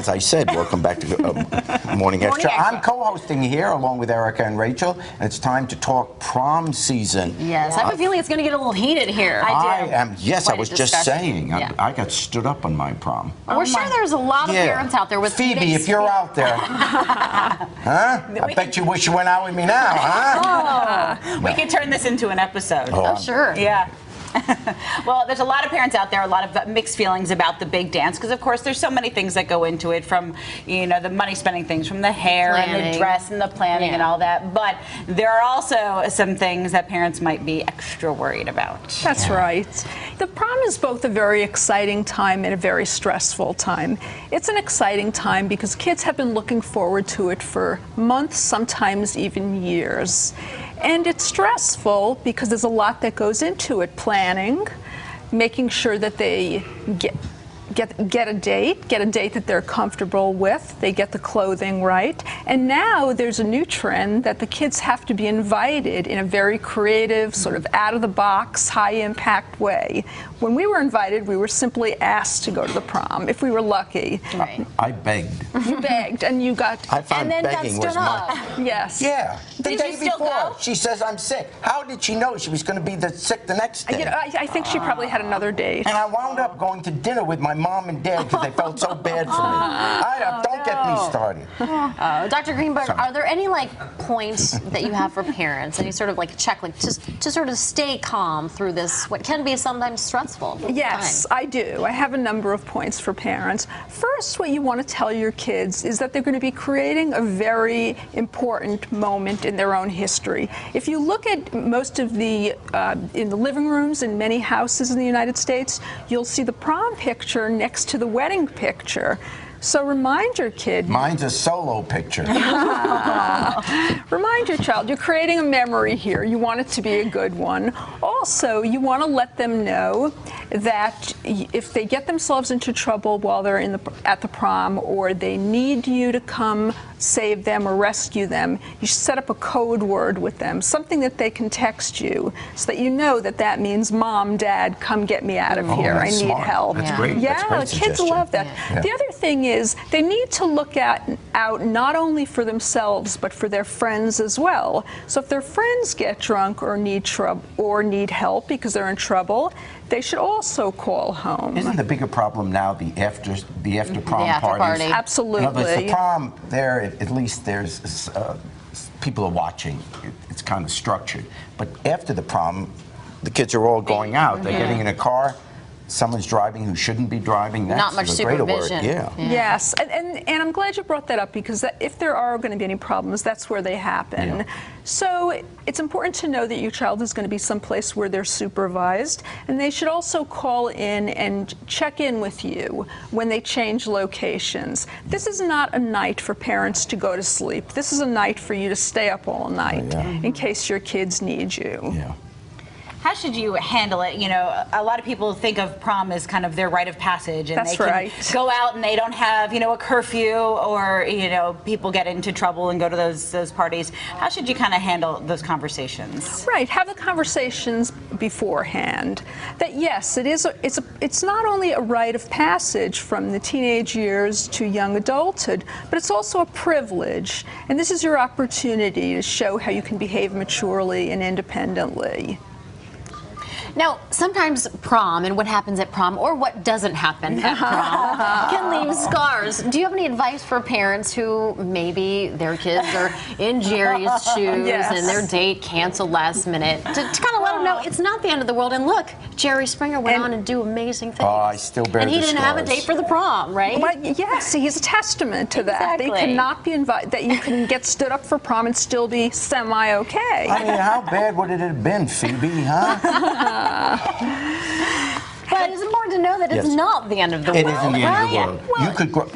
As I said, welcome back to Morning Extra. I'm co-hosting here along with Erica and Rachel, and it's time to talk prom season. Yes, I have a feeling it's going to get a little heated here. I am. Yes, I was just saying. Yeah. I got stood up on my prom. We're sure there's a lot of parents out there with Phoebe, if you're out there, huh? I bet you wish you went out with me now, huh? Oh, we could turn this into an episode. Oh, sure. Yeah. Well, there's a lot of parents out there, a lot of mixed feelings about the big dance, because of course there's so many things that go into it, from the money spending things, from the hair and the dress and the planning and all that. But there are also some things that parents might be extra worried about. That's right. The prom is both a very exciting time and a very stressful time. It's an exciting time because kids have been looking forward to it for months, sometimes even years. And it's stressful because there's a lot that goes into it. Planning, making sure that they get a date that they're comfortable with, they get the clothing right. And now there's a new trend that the kids have to be invited in a very creative, sort of out-of-the-box, high-impact way. When we were invited, we were simply asked to go to the prom, if we were lucky. Right. I begged. You begged, and you got... I found begging was my... Yes. Yeah. The Did day you still before, go? she says I'm sick. How did she know she was going to be sick the next day? I think she probably had another date. And I wound up going to dinner with my mom and dad because they felt so bad for me. Don't get me started. Dr. Greenberg, are there any points that you have for parents, any sort of checklist just to sort of stay calm through this, what can be sometimes stressful? Yes, I do. I have a number of points for parents. First, what you want to tell your kids is that they're going to be creating a very important moment in their own history. If you look at most of the, in the living rooms in many houses in the United States, you'll see the prom picture next to the wedding picture. So remind your kid. Mine's a solo picture. Remind your child, you're creating a memory here. You want it to be a good one. Also, you want to let them know that if they get themselves into trouble while they're at the prom, or they need you to come save them or rescue them, you should set up a code word with them, something that they can text you, so that you know that means, Mom, Dad, come get me out of here. I need help. That's great. Yeah, that's a great kids love that. Yeah. The other thing is they need to look out not only for themselves but for their friends as well. So if their friends get drunk or need help because they're in trouble, they should also call home. Isn't the bigger problem now the after prom parties? Absolutely. In other words, the prom there, at least there's people are watching. It's kind of structured. But after the prom, the kids are all going out. They're getting in a car. Someone's driving who shouldn't be driving. That's not much a greater supervision. Word. Yeah. Yes, and I'm glad you brought that up, because if there are going to be any problems, that's where they happen. Yeah. So it's important to know that your child is going to be someplace where they're supervised, and they should also call in and check in with you when they change locations. This is not a night for parents to go to sleep. This is a night for you to stay up all night in case your kids need you. Yeah. How should you handle it? A lot of people think of prom as kind of their rite of passage, and they can go out and they don't have, a curfew, or, people get into trouble and go to those parties. How should you kind of handle those conversations? Right, have the conversations beforehand. That yes, it's not only a rite of passage from the teenage years to young adulthood, but it's also a privilege. And this is your opportunity to show how you can behave maturely and independently. Now, sometimes prom and what happens at prom, or what doesn't happen at prom, can leave scars. Do you have any advice for parents who maybe their kids are in Jerry's shoes and their date canceled last minute, to kind of let them know it's not the end of the world? And look, Jerry Springer went on and do amazing things. Oh, I still bear And he the didn't have a date for the prom, right? But yes, he's a testament to that. They cannot be invited, that you can get stood up for prom and still be semi-okay. I mean, how bad would it have been, Phoebe, huh? But it's important to know that it's not the end of the world. It isn't the end of the world. Well, you could grow,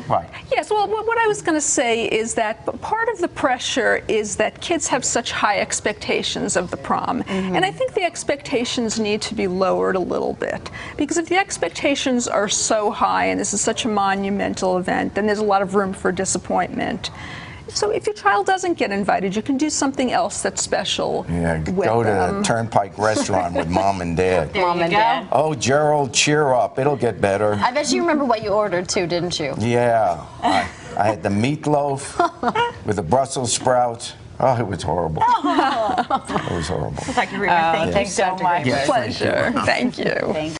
Yes, well, what I was going to say is that part of the pressure is that kids have such high expectations of the prom. And I think the expectations need to be lowered a little bit. Because if the expectations are so high and this is such a monumental event, then there's a lot of room for disappointment. So if your child doesn't get invited, you can do something else that's special. Yeah, with go to them. the Turnpike restaurant with mom and dad. There Mom you and go. Dad. Oh, Gerald, cheer up. It'll get better. I bet you remember what you ordered too, didn't you? Yeah. I had the meatloaf with the Brussels sprouts. Oh, it was horrible. It was horrible. Dr. Greenberg, thank you thanks, so Dr. much. Greenberg. Pleasure. Thank you. Thank